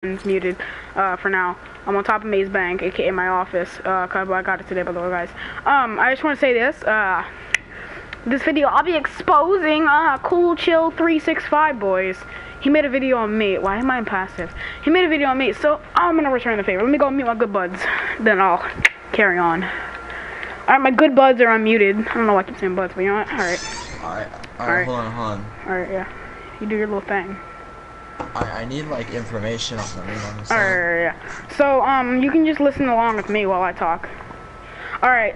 muted for now. I'm on top of Maze Bank, aka my office. Cause I got it today, by the way, guys. I just want to say this. This video, I'll be exposing Coolchill365, boys. He made a video on me. Why am I impassive? He made a video on me, so I'm gonna return the favor. Let me go meet my good buds. Then I'll carry on. Alright, my good buds are unmuted. I don't know why I keep saying buds, but you know what? Alright, hold on. Alright, yeah. You do your little thing. I need like information on something on this. Alright, yeah. So, you can just listen along with me while I talk. Alright.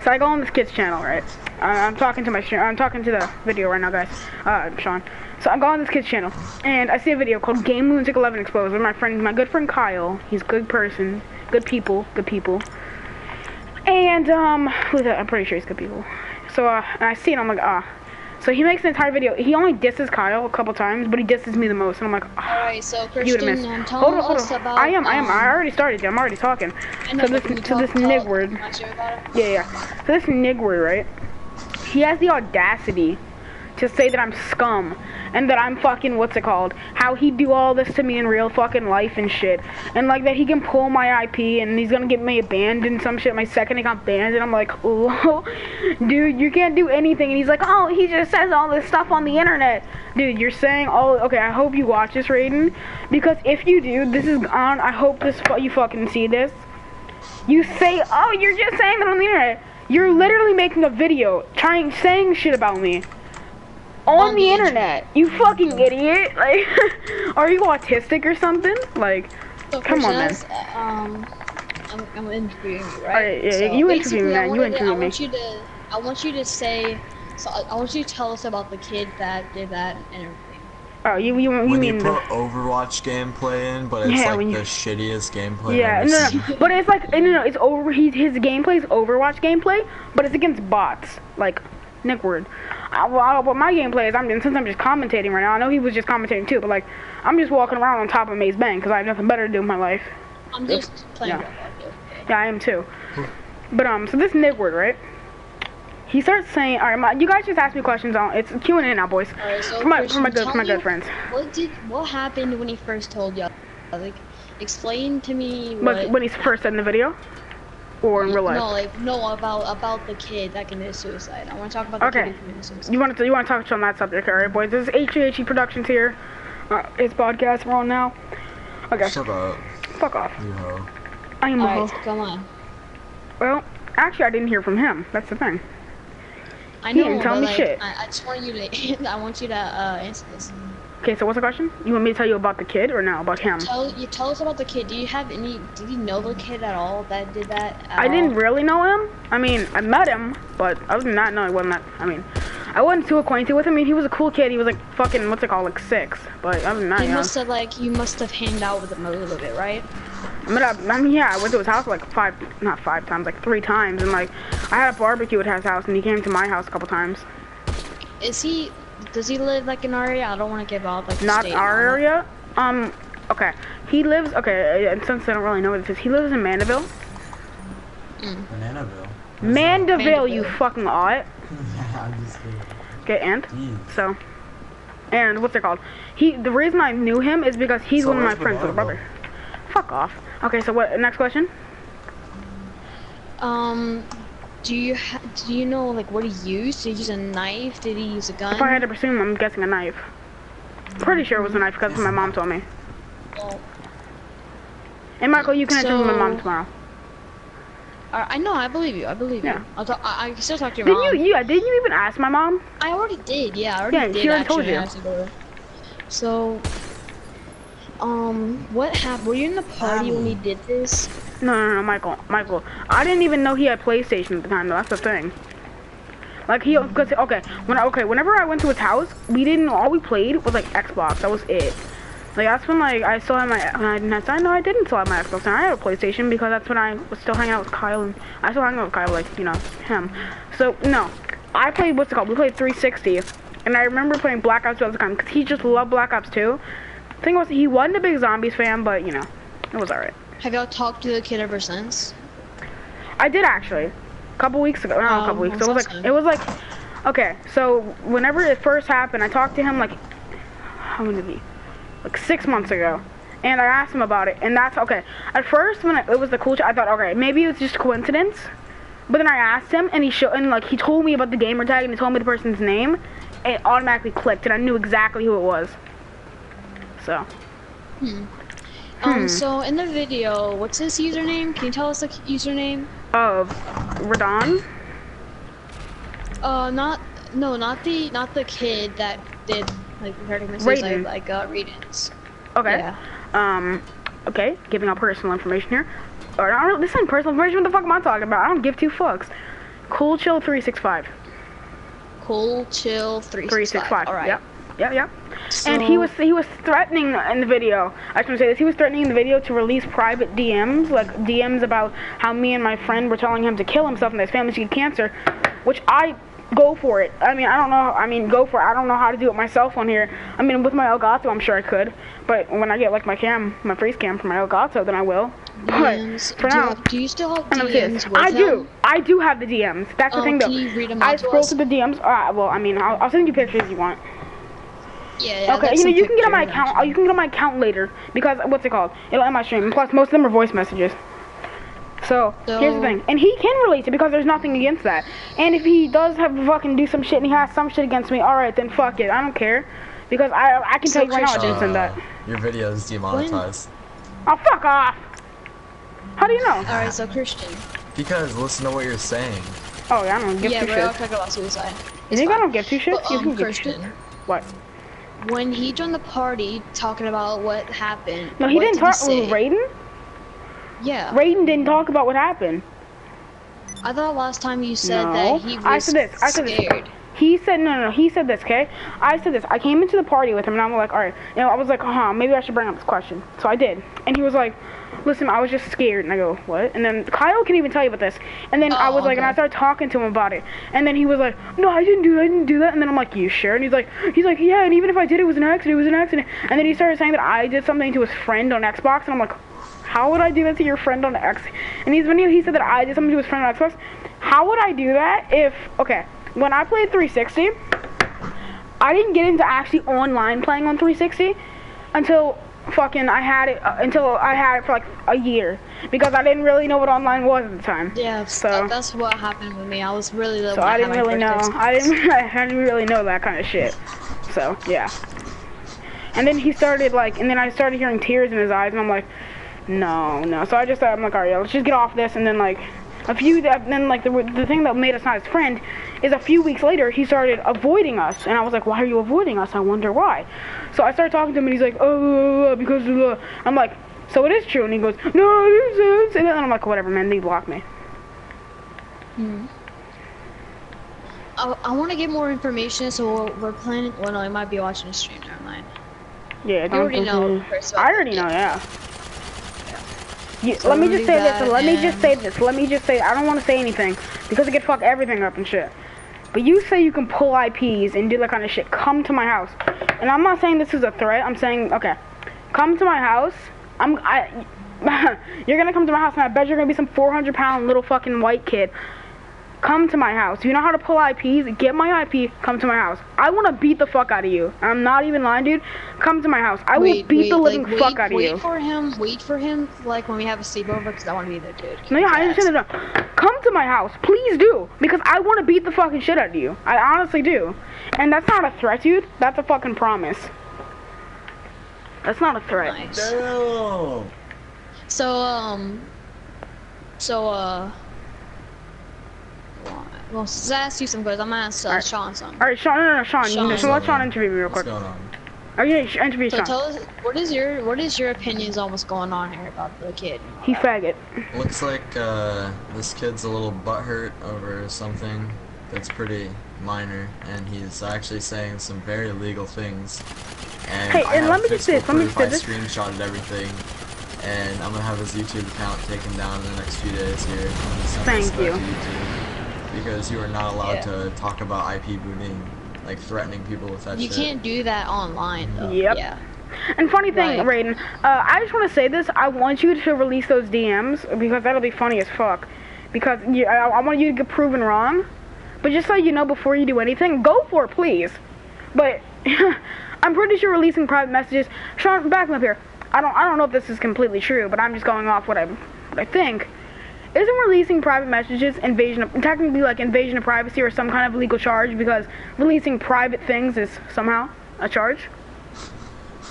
So I go on this kid's channel, right? I'm talking to the video right now, guys. Sean. So I go on this kid's channel, and I see a video called Game Lunatic 11 Exposed with my good friend Kyle. He's a good person, good people. And who's that? I'm pretty sure he's good people. So and I see it, I'm like, So he makes an entire video. He only disses Kyle a couple times, but he disses me the most, and I'm like, Alright, so Christian, hold on. I already started. I'm already talking. So this nigward. Yeah. So this nigward, right? He has the audacity to say that I'm scum and that I'm fucking how he do all this to me in real fucking life and shit, and like that he can pull my IP and he's gonna get me banned and some shit, my second account banned, and I'm like, oh dude, you can't do anything. And he's like, oh, he just says all this stuff on the internet. Dude, you're saying okay, I hope you watch this, Raiden, because if you do, this is on, I hope you fucking see this. You say, oh, you're just saying that on the internet. You're literally making a video saying shit about me on the internet, you fucking idiot. Like, are you autistic or something? Like, so come on, man. I'm interviewing you, right? Alright, yeah, so you interview me, man. You interview me. I want you to say, I want you to tell us about the kid that did that and everything. Oh, you when mean you put Overwatch gameplay in, but it's like the shittiest gameplay. Yeah, no. But it's like, no, it's his gameplay is Overwatch gameplay, but it's against bots, like Nickwood. What my gameplay is, since I'm just commentating right now, I know he was just commentating too, but like, I'm just walking around on top of Maze Bank because I have nothing better to do in my life. I'm just playing. Yeah, I am too. But so this Nickwood, right? He starts saying, all right, you guys just ask me questions it's Q&A now, boys. Alright, so for my good friends. What happened when he first told you? Like, explain to me what. When he first said in the video, or in real life? No, about the kid that committed suicide. I want to talk about the kid that committed suicide. You want to touch on that subject, alright, boys? This is HGHE Productions here. It's podcast. We're on now. Okay. Shut up. Fuck off. You hoe. I am a hoe. Come on. Well, actually, I didn't hear from him. That's the thing. I know, he didn't tell me shit. I just want you to. I want you to answer this. Okay, so what's the question? You want me to tell you about the kid or no, about him? Tell us about the kid. Did you know the kid at all that did that? I didn't really know him. I mean, I met him, but other than that, no, I wasn't. I wasn't too acquainted with him. I mean, he was a cool kid. He was like fucking, like 6. But other than that, you must have hanged out with him a little bit, right? Yeah, I went to his house like 3 times, and like I had a barbecue at his house, and he came to my house a couple times. Does he live like in our area? I don't want to give out like not our area. Okay. He lives. Okay, and since I don't really know what it is, he lives in Mandeville. Mandeville, you fucking odd. I'm just kidding. Okay, and what's it called? The reason I knew him is because he's one of my friends' little brother. Fuck off. Okay, so what? Next question. Do you know like what he used? Did he use a knife? Did he use a gun? If I had to presume, I'm guessing a knife. Pretty sure it was a knife because my mom told me. Well, and Michael, you can interview my mom tomorrow. I know, I believe you. I can still talk to your mom. Did you even ask my mom? I already did. Yeah, I already did. She already told you. So, what happened? Were you in the party when he did this? No, Michael. I didn't even know he had PlayStation at the time, though. That's the thing. Like, whenever I went to his house, all we played was, like, Xbox. That was it. Like, that's when, like, I still had I didn't still have my Xbox, and I had a PlayStation, because that's when I was still hanging out with Kyle, and I still hang out with Kyle, like, you know, him. So, no. I played, we played 360, and I remember playing Black Ops 2 all the time, because he just loved Black Ops 2. The thing was, he wasn't a big Zombies fan, but, you know, it was alright. Have y'all talked to the kid ever since? I did actually. A couple weeks ago. Not a couple weeks. It was like okay, so whenever it first happened, I talked to him like how many? Like 6 months ago. and I asked him about it, and that's okay. At first, when it was the cool chat, I thought, okay, maybe it was just coincidence. But then I asked him, and he told me about the gamer tag, and he told me the person's name, and it automatically clicked, and I knew exactly who it was. So. So in the video, what's his username? Can you tell us the username? Of Radon? Not the kid that did like readings. Okay. Yeah. Okay, giving out personal information here. Or this isn't personal information. What the fuck am I talking about? I don't give two fucks. Coolchill365. Coolchill365. All right. Yep. So, and he was threatening in the video. I just want to say this. He was threatening in the video to release private DMs, like DMs about how me and my friend were telling him to kill himself and that his family should get cancer, which I go for it. I mean, I don't know. I mean, go for it. I don't know how to do it myself on here. I mean, with my Elgato, I'm sure I could. But when I get like my freeze cam for my Elgato, then I will. DMs. But for now, do you still have DMs with him? I do have the DMs. That's the thing, though. Can you read them I scroll through the DMs. Well, I mean, I'll send you pictures if you want. Yeah. Okay, you can get on my account. You can get on my account later because what's it called? It'll end my stream. And plus, most of them are voice messages. So here's the thing, and he can release it because there's nothing against that. And if he does have to fucking do some shit and he has some shit against me, all right, then fuck it. I don't care because I can tell you right now I didn't send that. Your video is demonetized. Oh, fuck off. How do you know? Alright, so Christian. Because listen to what you're saying. Oh, yeah, I don't give two shits. Yeah, we're all talking about suicide. You think I don't give two shits? But, You can give Christian. shit. What? When he joined the party talking about what happened. No, he didn't talk with Raiden? Yeah. Raiden didn't talk about what happened. I thought last time you said that he was I said this. scared. He said, no, he said this, okay? I said this. I came into the party with him, and I'm like, all right. You know, I was like, maybe I should bring up this question. So I did. And he was like, listen, I was just scared. And I go, what? And then Kyle can even tell you about this. And then I was like, and I started talking to him about it. And then he was like, no, I didn't do that. And then I'm like, you sure? And he's like, yeah, and even if I did, it was an accident. And then he started saying that I did something to his friend on Xbox. And I'm like, how would I do that to your friend on X? In his video, he said that I did something to his friend on Xbox. How would I do that if, okay, when I played 360, I didn't get into actually online playing on 360 until fucking I had it for like a year because I didn't really know what online was at the time. Yeah, so that's what happened with me. I was really little. So I didn't really know. I didn't really know that kind of shit. So yeah. And then he started like, and then I started hearing tears in his eyes, and I'm like, no. So I'm like, all right, let's just get off this, and then like. Then like the thing that made us not his friend is a few weeks later he started avoiding us, and I was like, why are you avoiding us? I wonder why. So I started talking to him, and he's like, because of the. I'm like, so it is true, and he goes, no, it isn't. And then I'm like, whatever, man, they blocked me. I want to get more information, so we're planning. Well, no, I might be watching a stream. Never mind. Yeah, you already know. I already know, yeah. So let me just say this, and let me just say, I don't want to say anything, because it could fuck everything up and shit. But you say you can pull IPs and do that kind of shit, come to my house. And I'm not saying this is a threat, I'm saying, okay, come to my house, you're gonna come to my house, and I bet you're gonna be some 400-pound little fucking white kid. Come to my house. You know how to pull IPs? Get my IP, come to my house. I want to beat the fuck out of you. I'm not even lying, dude. Come to my house. I will beat the living fuck out of you. Wait for him, like, when we have a sleepover, because I want to be there, dude. No, yeah, I understand that. Come to my house. Please do. Because I want to beat the fucking shit out of you. I honestly do. And that's not a threat, dude. That's a fucking promise. That's not a threat. Nice. No. Well, since I asked you some questions, I'm gonna ask Sean some. Alright, Sean, no, Sean. So let Sean interview me real quick. What's going on? Okay, interview Sean. Tell us, what is your opinions on what's going on here about the kid? He faggot. Looks like this kid's a little butthurt over something that's pretty minor, and he's actually saying some very illegal things. And hey, I and let me just say this. I screenshotted everything, and I'm gonna have his YouTube account taken down in the next few days here. Thank you. Because you are not allowed to talk about IP booting, like threatening people with that shit. You can't do that online, though. Yep. Yeah. And funny thing, Raiden, I just want to say this. I want you to release those DMs because that'll be funny as fuck. Because I want you to get proven wrong. But just so you know, before you do anything, go for it, please. But I'm pretty sure releasing private messages. Sean, back me up here. I don't know if this is completely true, but I'm just going off what I think. Isn't releasing private messages technically like invasion of privacy or some kind of legal charge because releasing private things is somehow a charge?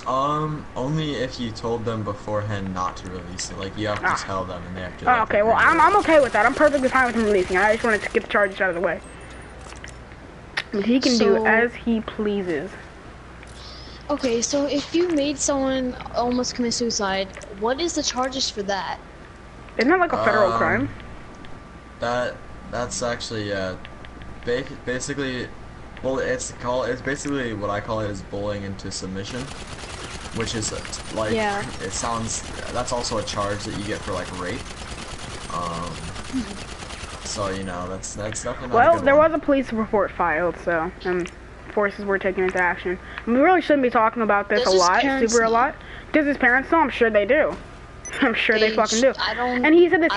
Only if you told them beforehand not to release it. Like, you have to tell them and they have to, like, okay, well, I'm okay with that. I'm perfectly fine with him releasing it. I just wanted to get the charges out of the way. But he can do as he pleases. Okay, so if you made someone almost commit suicide, what is the charges for that? Isn't that like a federal crime? That's actually, basically, well, it's basically what I call it is bullying into submission. Which is, like, it sounds, that's also a charge that you get for, like, rape. So, you know, that's definitely not a good there one. was a police report filed, so, forces were taken into action. And we really shouldn't be talking about this a lot. Does his parents know? I'm sure they do. I'm sure they fucking do. And he said this,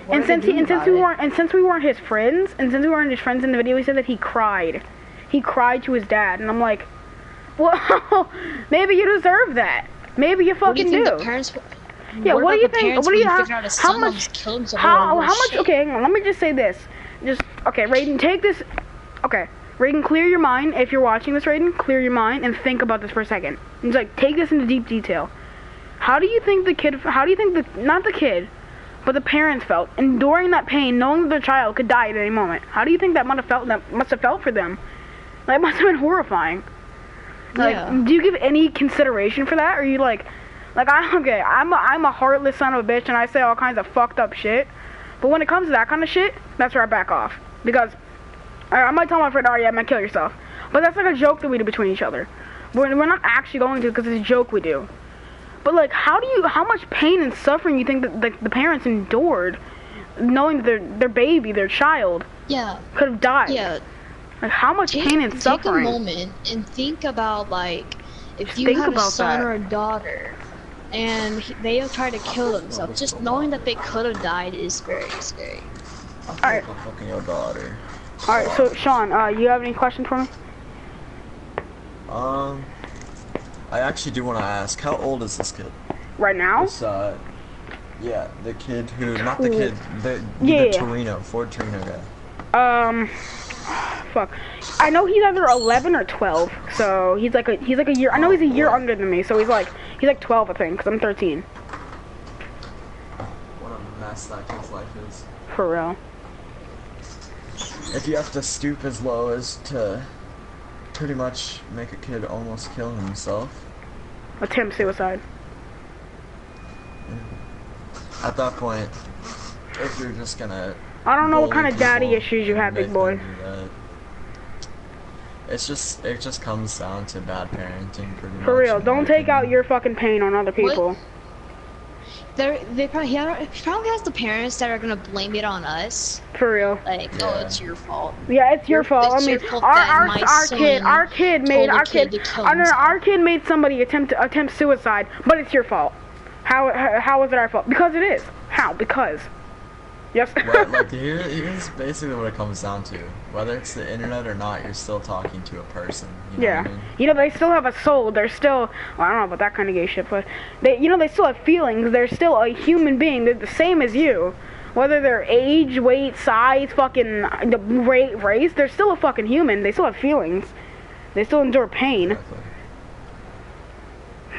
and since we weren't his friends, and since we weren't his friends in the video, he said that he cried. He cried to his dad, and I'm like, well, maybe you deserve that. Maybe you fucking do. The parents, yeah, what do you think? How much? Okay, hang on. Let me just say this. Okay, Raiden, take this. Okay, Raiden, clear your mind. If you're watching this, Raiden, clear your mind and think about this for a second. It's like, take this into deep detail. How do you think not the kid, but the parents felt enduring that pain, knowing that their child could die at any moment? How do you think that must have felt for them? Like, it must have been horrifying. Like, do you give any consideration for that? Or are you like I'm a heartless son of a bitch and I say all kinds of fucked up shit. But when it comes to that kind of shit, that's where I back off. Because I might tell my friend, oh yeah, I might kill yourself. But that's like a joke that we do between each other. We're not actually going to, because it's a joke we do. But like, how much pain and suffering you think that the parents endured, knowing that their baby, their child, could have died? Yeah. Like, how much pain and suffering? Take a moment and think about, like, if you had a son or a daughter, and they have tried to kill themselves, just knowing that they could have died is very scary. I'm fucking your daughter. Alright, so, Sean, you have any questions for me? I actually do want to ask, how old is this kid? Right now? This, yeah, the kid who, not the kid, the Ford Torino guy. Fuck. I know he's either 11 or 12, so he's like a year. I know he's a year under than me, so he's like 12, I think, because I'm 13. What a mess that kid's life is. For real. If you have to stoop as low as to pretty much make a kid almost kill himself. Attempt suicide. At that point, if you're just gonna... I don't know what kind of daddy issues you have, big boy. It just comes down to bad parenting, pretty much. For real, don't take out your fucking pain on other people. He probably has the parents that are gonna blame it on us. For real. Like, oh, it's your fault. Yeah, it's your fault. I mean, our kid made somebody attempt suicide, but it's your fault. How is it our fault? Because it is. How? Because. Yes. Well, like, here's basically what it comes down to. Whether it's the internet or not, you're still talking to a person. You know what I mean? You know, they still have a soul. They're still, well, I don't know about that kind of gay shit, but they still have feelings. They're still a human being. They're the same as you. Whether they're age, weight, size, fucking race, they're still a fucking human. They still have feelings. They still endure pain. Exactly.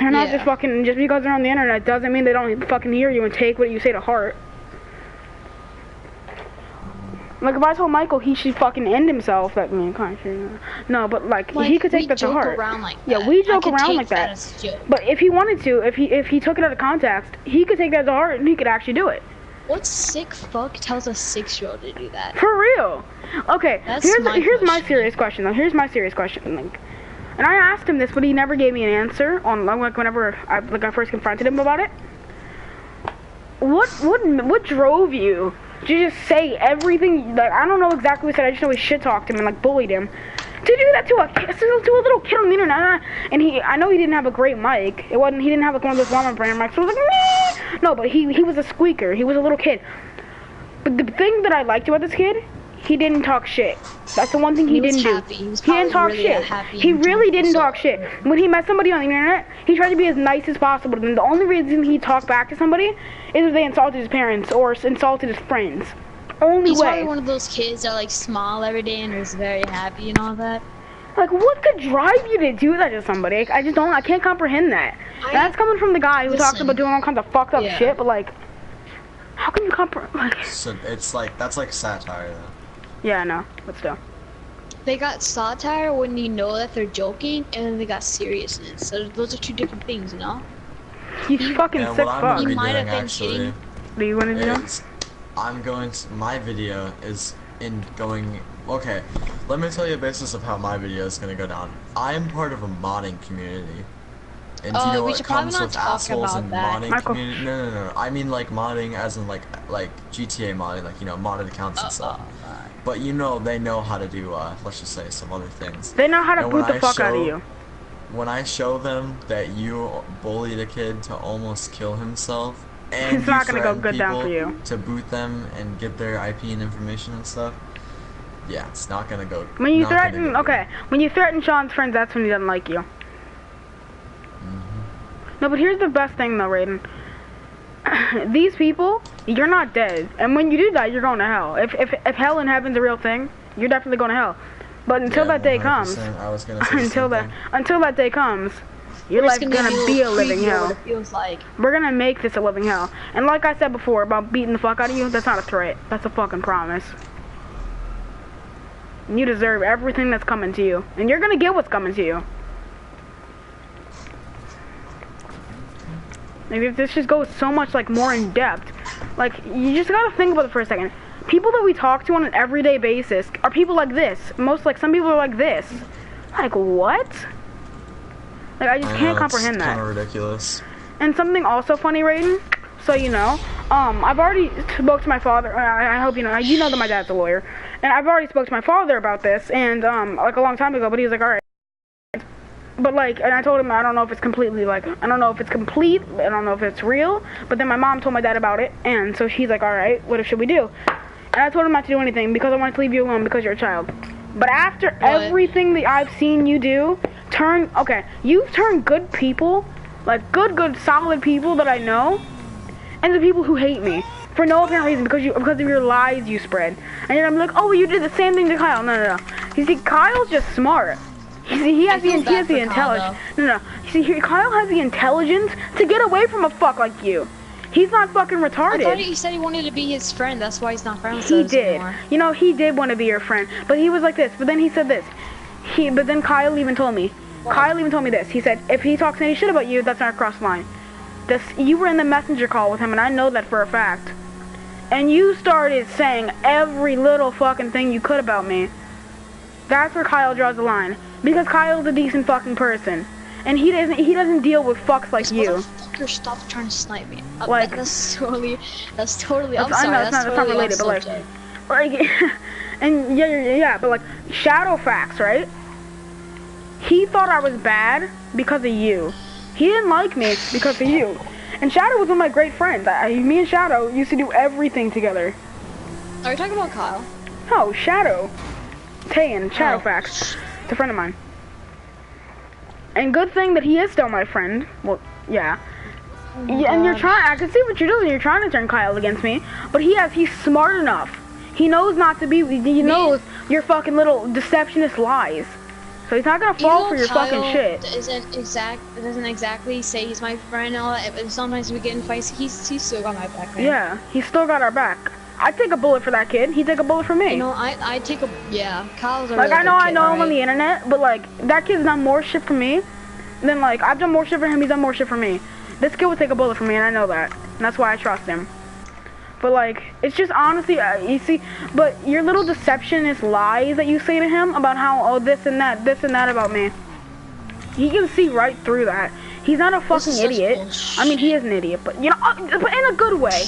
They're not just fucking, just because they're on the internet doesn't mean they don't fucking hear you and take what you say to heart. Like, if I told Michael he should fucking end himself, that mean kind of shit. No, but like he could take that to heart. Yeah, we joke around like that. But if he wanted to, if he took it out of context, he could take that to heart and he could actually do it. What sick fuck tells a 6-year-old to do that? For real. Okay, here's my serious question though. Here's my serious question. Like, and I asked him this, but he never gave me an answer on like whenever I first confronted him about it. What drove you to just say everything? Like, I don't know exactly what he said. I just know he shit talked him and like bullied him. To do that to a little kid on the internet, and I know he didn't have a great mic. He didn't have like one of those Walmart brand mics. So I was like, meh. No, but he was a squeaker. He was a little kid. But the thing that I liked about this kid, he didn't talk shit. That's the one thing he didn't do. He didn't talk shit. He really didn't talk shit. When he met somebody on the internet, he tried to be as nice as possible. And the only reason he talked back to somebody is if they insulted his parents or insulted his friends. Only He's way. probably one of those kids that like smile every day and is very happy and all that. Like, what could drive you to do that to somebody? I can't comprehend that. That's coming from the guy who talks about doing all kinds of fucked up shit, but like, how can you comprehend? Like, so it's like, that's like satire though. Yeah, I know, but still. They got satire when you know that they're joking, and then they got seriousness. So those are two different things, you know? You fucking sick fuck. He might have been kidding. What do you want to do? I'm going to, my video is okay, let me tell you the basis of how my video is going to go down. I am part of a modding community. And do you know what comes with assholes in modding community? No. I mean like modding as in like GTA modding, like, you know, modded accounts and stuff. But you know, they know how to do, let's just say some other things. They know how to boot the fuck out of you. When I show them that you bullied a kid to almost kill himself, and it's not gonna go good down for you. To boot them and get their IP and information and stuff, yeah, it's not gonna go. When you threaten, when you threaten Sean's friends, that's when he doesn't like you. No, but here's the best thing though, Raiden. These people, you're not dead, and when you do that, you're going to hell. If hell and heaven's a real thing, you're definitely going to hell. But until that day comes, until that day comes, your life's gonna be a living hell. We're gonna make this a living hell. And like I said before about beating the fuck out of you, that's not a threat. That's a fucking promise. And you deserve everything that's coming to you, and you're gonna get what's coming to you. Maybe if this just goes so much like more in depth, like you just gotta think about it for a second. People that we talk to on an everyday basis are people like this. Some people are like this. Like what? Like I just can't comprehend that. It's kind of ridiculous. And something also funny, Raiden. So you know, I've already spoke to my father. I hope you know. You know that my dad's a lawyer, and I've already spoke to my father about this, and like a long time ago. But he was like, all right. But like, and I told him I don't know if it's completely like, I don't know if it's complete. I don't know if it's real. But then my mom told my dad about it, and so he's like, all right, what should we do? And I told him not to do anything because I wanted to leave you alone because you're a child. But after everything that I've seen you do, you've turned good people, like good, solid people that I know, into people who hate me for no apparent reason because of your lies you spread. And then I'm like, oh, you did the same thing to Kyle. No. You see, Kyle's just smart. He has the intelligence. No. You see, Kyle has the intelligence to get away from a fuck like you. He's not fucking retarded. I thought he said he wanted to be his friend. That's why he's not friends with us anymore. You know, he did want to be your friend, but he was like this. But then he said this. But then Kyle even told me. What? Kyle even told me this. He said, if he talks any shit about you, that's not cross line. You were in the messenger call with him, and I know that for a fact. And you started saying every little fucking thing you could about me. That's where Kyle draws the line. Because Kyle's a decent fucking person. And he doesn't deal with fucks like you. Motherfucker, stop trying to snipe me. Like that's totally. I'm sorry. That's not related, but like, and yeah, but like Shadow Facts, right? He thought I was bad because of you. He didn't like me because of you. And Shadow was one of my great friends. Me and Shadow used to do everything together. Are you talking about Kyle? No, Shadow. Tayan, Shadow Facts. It's a friend of mine. And good thing that he is still my friend. Well, yeah. And you're trying, I can see what you're doing. You're trying to turn Kyle against me. But he's smart enough. He knows not to be, he knows your fucking little deceptionist lies. So he's not gonna fall for your fucking shit. Doesn't exactly say he's my friend and all that, but sometimes we get in fights, he's still got my back, man. Yeah, he's still got our back. I'd take a bullet for that kid. He'd take a bullet for me. You know, I'd take Kyle's a like, really I know right? him on the internet, but like, that kid's done more shit for me than like, I've done more shit for him, he's done more shit for me. This kid would take a bullet for me, and I know that. And that's why I trust him. But like, it's just honestly, you see, but your little deceptionist lies that you say to him about how, oh, this and that about me. He can see right through that. He's not a fucking idiot. I mean, he is an idiot, but you know, but in a good way.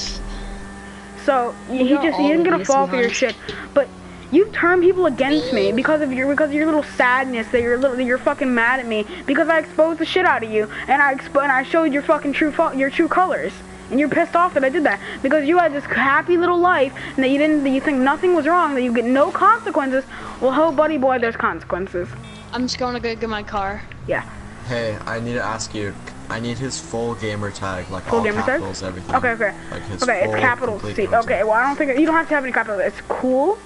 So he isn't gonna fall for your shit. But you've turned people against me because of your little sadness that you're fucking mad at me because I exposed the shit out of you and I showed your fucking true colors. And you're pissed off that I did that because you had this happy little life and that you think nothing was wrong, that you get no consequences. Well, ho, buddy boy, there's consequences. I'm just going to go get my car. Yeah. Hey, I need to ask you. I need his full gamer tag, like full all gamer capitals, tag? everything. Okay. Like his okay, full, it's capital C. Okay, well, I don't think you don't have to have any capitals. It's cool.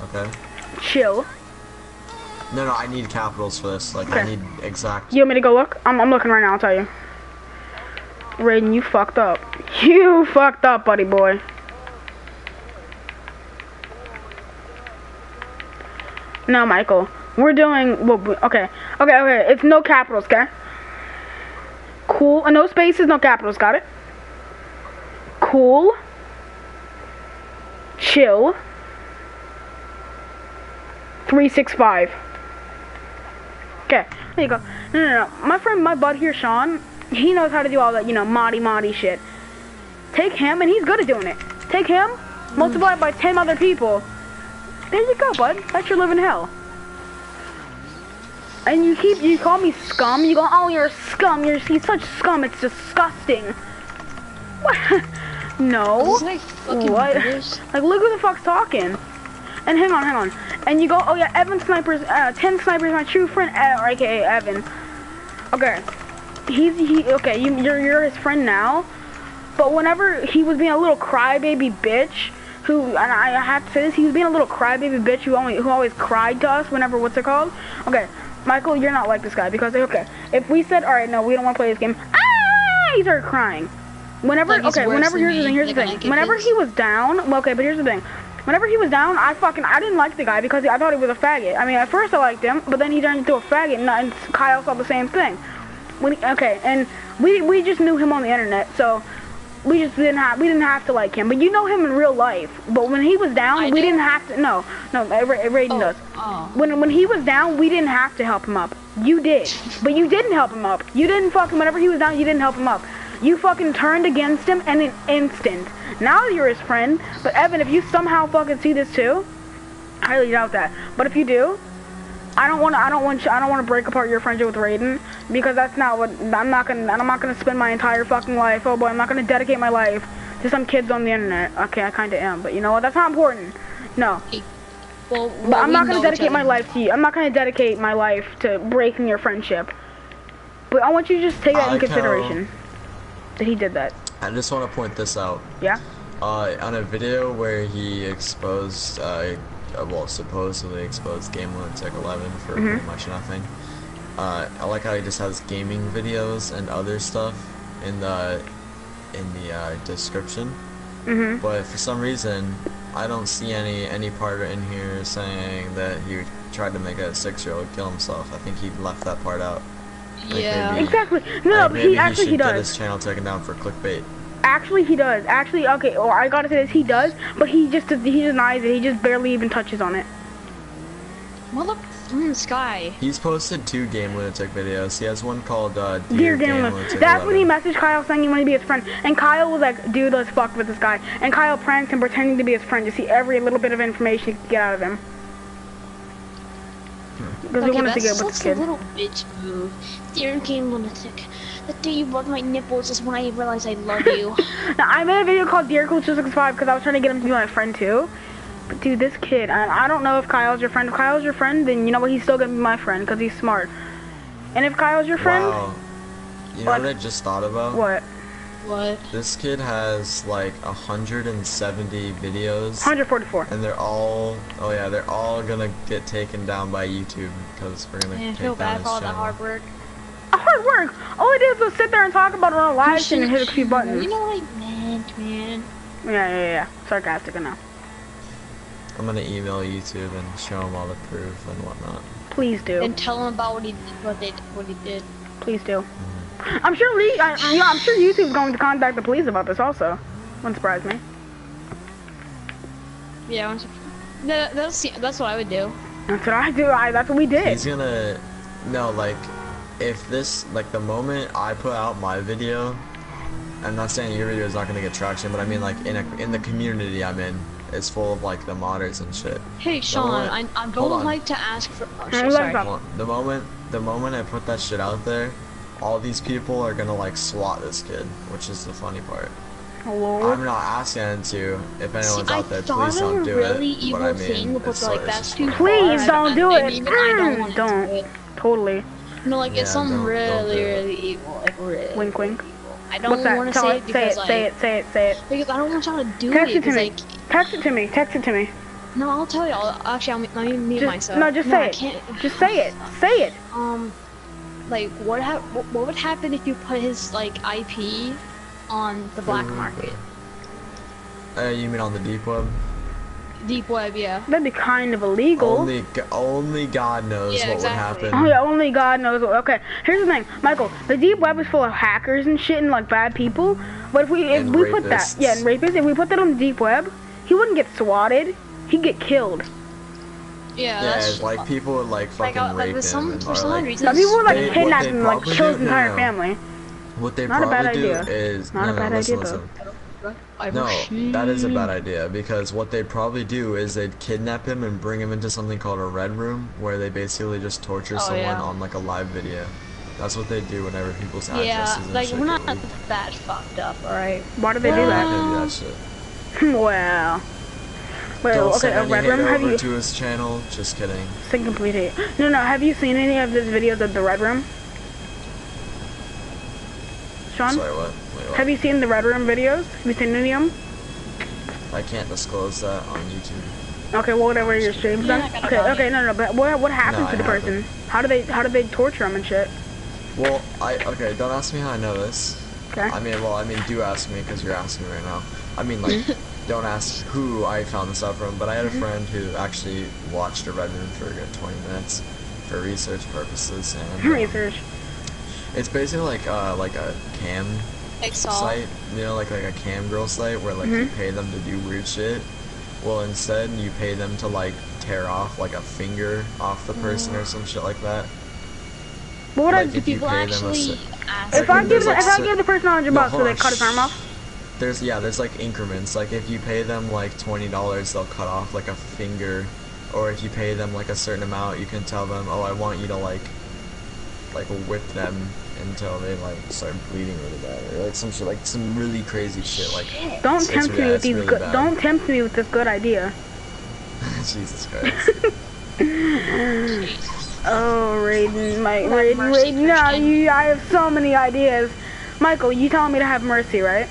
Okay. Chill. No, I need capitals for this. Like, okay. I need exact. You want me to go look? I'm looking right now. I'll tell you. Raiden, you fucked up. You fucked up, buddy boy. No, Michael. We're doing. Well, okay. It's no capitals, okay? Cool. No spaces, no capitals. Got it? Cool. Chill. 365. Okay, there you go. No. My bud here, Sean, he knows how to do all that, moddy shit. Take him, and he's good at doing it. Take him, multiply it by 10 other people. There you go, bud. That's your living hell. And you call me scum. You go, oh, you're a scum. You're such scum. It's disgusting. What? No. What? Like, look who the fuck's talking. And hang on. And you go, oh yeah, Evan Snipers, 10 Snipers, my true friend, or aka Evan. Okay. Okay, you're his friend now. But whenever he was being a little crybaby bitch, and I have to say this, he was being a little crybaby bitch who always cried to us whenever, what's it called? Okay, Michael, you're not like this guy, because, okay, if we said, alright, no, we don't want to play this game, he started crying. Whenever, here's the thing, whenever he was down, well, okay, but here's the thing, whenever he was down, I didn't like the guy, because I thought he was a faggot. I mean, at first I liked him, but then he turned into a faggot, and Kyle saw the same thing. And we just knew him on the internet, so we didn't have to like him. But you know him in real life. But when he was down, we didn't have to. No, Raiden does. Oh. When he was down, we didn't have to help him up. You did, but you didn't help him up. You didn't whenever he was down, you didn't help him up. You fucking turned against him in an instant. Now you're his friend. But Evan, if you somehow fucking see this too, I highly doubt that. But if you do, I don't want to break apart your friendship with Raiden, because that's not what I'm not gonna spend my entire fucking life. Oh boy, I'm not gonna dedicate my life to some kids on the internet. Okay, I kind of am, but you know what? That's not important. No. Well, but I'm not gonna dedicate my life to you. I'm not gonna dedicate my life to breaking your friendship. But I want you to just take that in consideration. That he did that. I just want to point this out. Yeah. On a video where he exposed, well, supposedly exposed Game Lunatic 11 for pretty much nothing. I like how he just has gaming videos and other stuff in the description. But for some reason, I don't see any part in here saying that he tried to make a 6-year-old kill himself. I think he left that part out. Yeah. Exactly. No, but he does. Get his channel taken down for clickbait. Actually, he does. Actually, okay. Well, I gotta say this. He does, but he denies it. He just barely even touches on it. Sky. He's posted 2 Game Lunatic videos. He has one called Dear Game Lunatic. That's 11. When he messaged Kyle saying he wanted to be his friend, and Kyle was like, "Dude, let's fuck with this guy." And Kyle pranked him, pretending to be his friend, to see every little bit of information he could get out of him. Because he wanted to get with the kid. That's a little bitch move. Dear Game Lunatic. The day you rubbed my nipples is when I realized I love you. Now, I made a video called Dear Coolchill365 because I was trying to get him to be my friend too. But dude, this kid, I don't know if Kyle's your friend. If Kyle's your friend, then you know what? He's still gonna be my friend because he's smart. And if Kyle's your friend, wow. You know what I just thought about? What? What? This kid has like 170 videos. 144. And they're all, oh yeah, they're all gonna get taken down by YouTube because we're gonna take feel down bad his for all channel. the hard work. Hard work. All I did was sit there and talk about it on a live stream and hit a few buttons. You know what I meant, man. Yeah. Sarcastic enough. I'm gonna email YouTube and show him all the proof and whatnot. Please do. And tell him about what he did. Please do. I'm sure I'm sure YouTube's going to contact the police about this also. Wouldn't surprise me. Yeah, that's what I would do. That's what I do. That's what we did. He's gonna, no, like, if this, like, the moment I put out my video, I'm not saying your video is not gonna get traction, but I mean, like, in the community I'm in, it's full of like the modders and shit. Hey Sean, I don't like to ask for. Oh, sorry. The moment I put that shit out there, all these people are gonna like swat this kid, which is the funny part. Hello? I'm not asking them to. If anyone's out there, please don't do it. But I mean, it's like that's too please don't do it. Even I don't want to do it. Totally. No, like it's something really evil, like really. Wink, wink. I don't want to say it because say it. Because I don't want y'all to do Text it. Text it to me. Text it to me. No, I'll tell you. Actually, I'll mute myself. No, just say it. Just say it. Say it. Like what would happen if you put his like IP on the black market? You mean on the deep web? Deep web, yeah. That'd be kind of illegal. Only God knows what would happen. Oh yeah, only God knows what. Okay, here's the thing, Michael. The deep web is full of hackers and shit and like bad people. But if we put that, yeah, and rapists, if we put that on the deep web, he wouldn't get swatted. He'd get killed. Yeah, like people would like fucking rape him. Some people would like kidnap him, like kill his entire family. What they probably do is not a bad idea though. No, that is a bad idea because what they'd probably do is they'd kidnap him and bring him into something called a red room where they basically just torture someone on like a live video. That's what they do whenever people's addresses and like shit we're not that fucked up, alright? Why do they do that? They do that shit. Well, don't okay, a red room. Have you to his channel? Just kidding. It's a complete hate. No, have you seen any of his videos of the red room? Sean? Sorry, what? Wait, what? Have you seen the red room videos? Have you seen any of them? I can't disclose that on YouTube. Okay, well, whatever your stream's done. Okay, no, but what happened to the person? How do they torture him and shit? Well, okay, don't ask me how I know this. Okay. I mean, do ask me because you're asking me right now. I mean, like, don't ask who I found this out from, but I had a friend who actually watched a red room for a good 20 minutes for research purposes. And research. It's basically like a cam site, you know, like a cam girl site where like you pay them to do weird shit. Well, instead you pay them to like tear off like a finger off the person or some shit like that. But what like if people actually if I give the person $100 so they cut his arm off? There's like increments. Like if you pay them like $20, they'll cut off like a finger, or if you pay them like a certain amount, you can tell them, oh, I want you to like whip them until they like start bleeding really bad, or like some shit, like some really crazy shit. Like don't tempt me with these good. Don't tempt me with this good idea. Jesus Christ. Oh, Raiden, Raiden. No, I have so many ideas. Michael, you telling me to have mercy, right?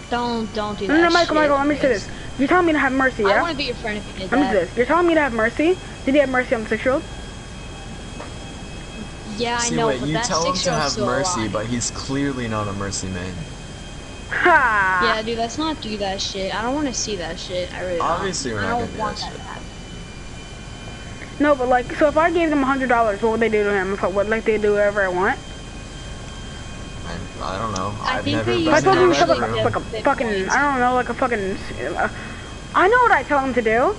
Don't do that. No, Michael, let me say this. You're telling me to have mercy, yeah? I want to be your friend if you did that. Let me say this. You're telling me to have mercy. Did you have mercy on the 6-year-old? Yeah, See, I know, wait, but you that tell him to have mercy, alive. but he's clearly not a mercy man. Ha! Yeah, dude, let's not do that shit. I don't want to see that shit. I really Obviously, don't. we're not gonna do that shit. No, but like, so if I gave them $100, what would they do to him? If I would like they do whatever I want? I don't know. I I've think never they been I told him to shut in up a like a fucking, I don't know, like a fucking. I know what I tell him to do.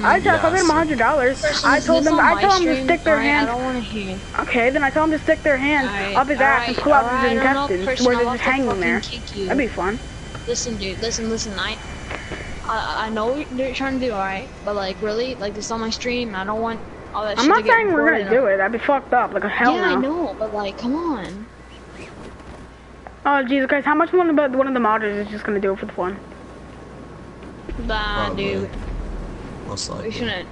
I tell if I give them $100, I told them to stick their hands. I don't want to hear. Okay, then I tell them to stick their hands up his ass and pull out his intestines where they're just hanging there. That'd be fun. Listen, dude, listen. I know what you're trying to do, alright, but like really, like this on my stream, I don't want all that shit. I'm not saying we're gonna do it. That'd be fucked up, like a hell no. Yeah, I know, but like, come on. Oh Jesus Christ! How much one of the modders is just gonna do it for the fun? Nah, dude. Most likely. We shouldn't.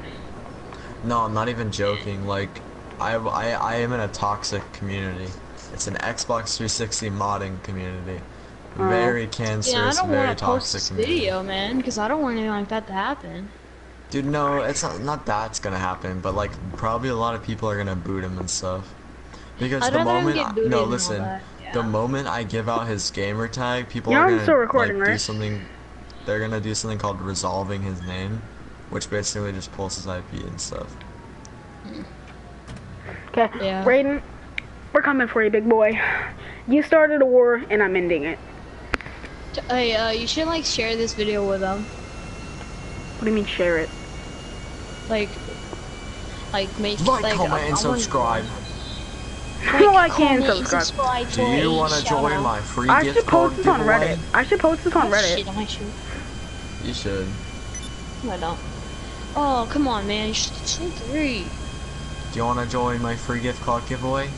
No, I'm not even joking. Like, I am in a toxic community. It's an Xbox 360 modding community. Very cancerous, very toxic community. Video, man, because I don't want anything like that to happen. Dude, no, it's not that's gonna happen, but like probably a lot of people are gonna boot him and stuff. Because the moment the moment I give out his gamer tag, people are gonna do something. They're gonna do something called resolving his name, which basically just pulls his IP and stuff. Okay, Raiden, we're coming for you, big boy. You started a war, and I'm ending it. Hey, you should like share this video with them. What do you mean share it? Like make comment, and subscribe. Like and subscribe. Do you want to join my free gift I should post card this on giveaway? Reddit. I should post this on Reddit. Shit, I should. You should. No, I don't. Oh, come on, man. You should 3. Do you want to join my free gift card giveaway?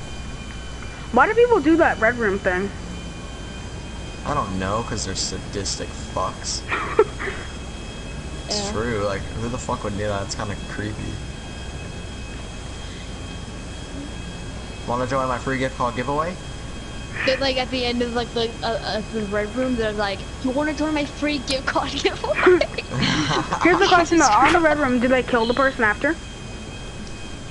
Why do people do that red room thing? I don't know, because they're sadistic fucks. It's true, like, who the fuck would do that? It's kind of creepy. Want to join my free gift card giveaway? But like at the end of like the red room, they're like, "You want to join my free gift card giveaway?" Here's the question though: on the red room, did they kill the person after?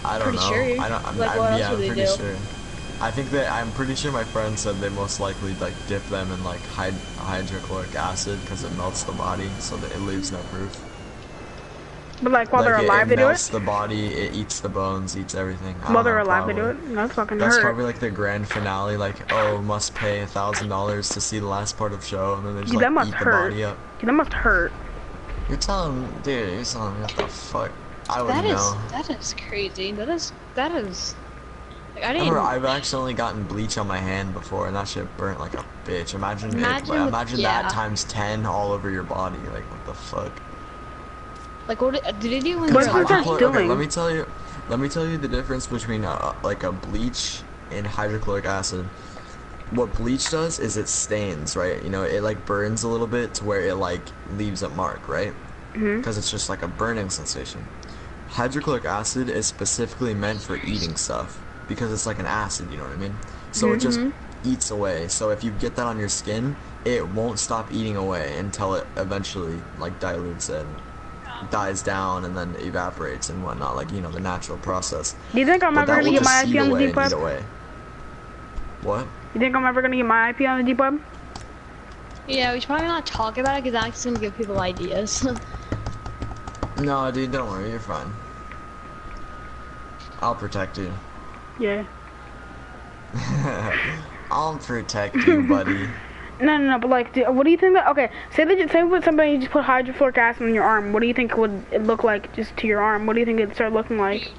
I don't know. Sure. I'm pretty sure. I'm pretty sure my friend said they most likely like dip them in like hydrochloric acid because it melts the body, so that it leaves no proof. But like while they're alive, they do it. It melts the body, it eats the bones, eats everything. While they're alive, they do it. That's fucking hurt. That's probably like the grand finale, like, oh, must pay $1,000 to see the last part of the show, and then they just like eat the body up. Dude, that must hurt. You're telling me what the fuck? I wouldn't know. That is crazy. That is. Like, I remember I've accidentally gotten bleach on my hand before, and that shit burnt like a bitch. Imagine that times 10 all over your body. Like, what the fuck? Like, what did it do when What's that doing? Okay, let me tell you the difference between like a bleach and hydrochloric acid. What bleach does is it stains, right? You know, it like burns a little bit to where it like leaves a mark, right? Because it's just like a burning sensation. Hydrochloric acid is specifically meant for eating stuff because it's like an acid, you know what I mean? So it just eats away. So if you get that on your skin, it won't stop eating away until it eventually like dilutes and dies down and then evaporates and whatnot, like, you know, the natural process. Do you think I'm ever gonna get my IP on the deep web? What? You think I'm ever gonna get my IP on the deep web? Yeah, we should probably not talk about it because that's gonna give people ideas. No, dude, don't worry, you're fine. I'll protect you. Yeah. I'll protect you, buddy. No, but like, what do you think that? Okay, say with somebody just put hydrofluoric acid on your arm. What do you think would it look like just to your arm? What do you think it'd start looking like?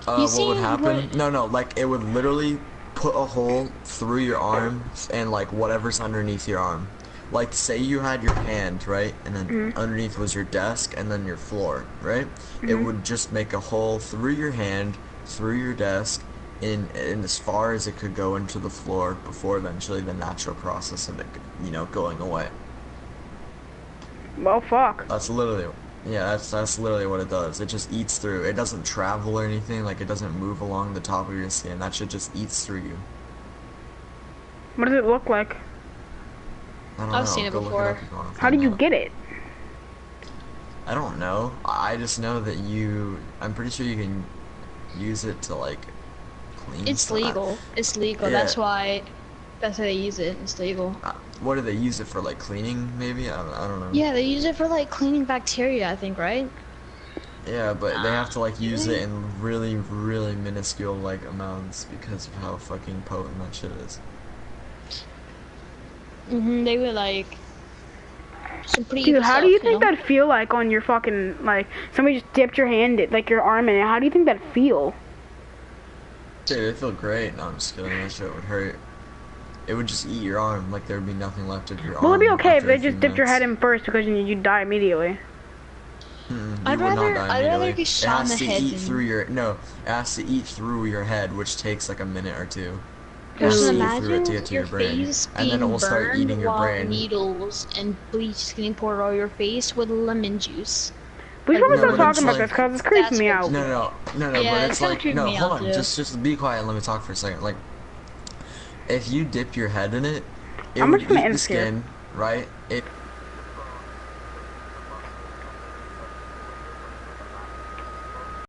What would happen? No, like it would literally put a hole through your arm and like whatever's underneath your arm. Like, say you had your hand, right, and then underneath was your desk and then your floor, right? It would just make a hole through your hand, through your desk, in as far as it could go into the floor before eventually the natural process of it, you know, going away. Well, fuck. That's literally, yeah, that's literally what it does. It just eats through. It doesn't travel or anything. Like, it doesn't move along the top of your skin. That shit just eats through you. What does it look like? I don't know. I've seen it before. How did you get it? I don't know. I just know that I'm pretty sure you can use it to like clean It's stuff. legal. It's legal. Yeah. That's why they use it. It's legal. What do they use it for? Like cleaning, maybe? I don't know. Yeah, they use it for like cleaning bacteria, I think, right? Yeah, but they have to like use it in really, really minuscule like amounts because of how fucking potent that shit is. They were like some pretty. Dude, how do you think know? that'd feel like on your fucking, like, somebody just dipped your hand, like your arm in it? How do you think that'd feel? Dude, it'd feel great. No, I'm just kidding. That shit would hurt. It would just eat your arm. Like there'd be nothing left of your arm. Well, it'd be okay if after they a few just dipped your head minutes. in first because you'd die immediately. I'd rather get shot in the head. It has to eat through your head, which takes like a minute or two. Just through imagine it to get to your your brain, face and then it will start burned eating your while brain. needles and bleach getting poured all over your face with lemon juice. We should probably No, start but talking it's about like- this because it's creeping me out. No, Yeah, but it's kinda like, creeping no, me hold out, on, too. just be quiet and let me talk for a second. Like, if you dip your head in it, it I'm would just gonna eat end the here. skin, right?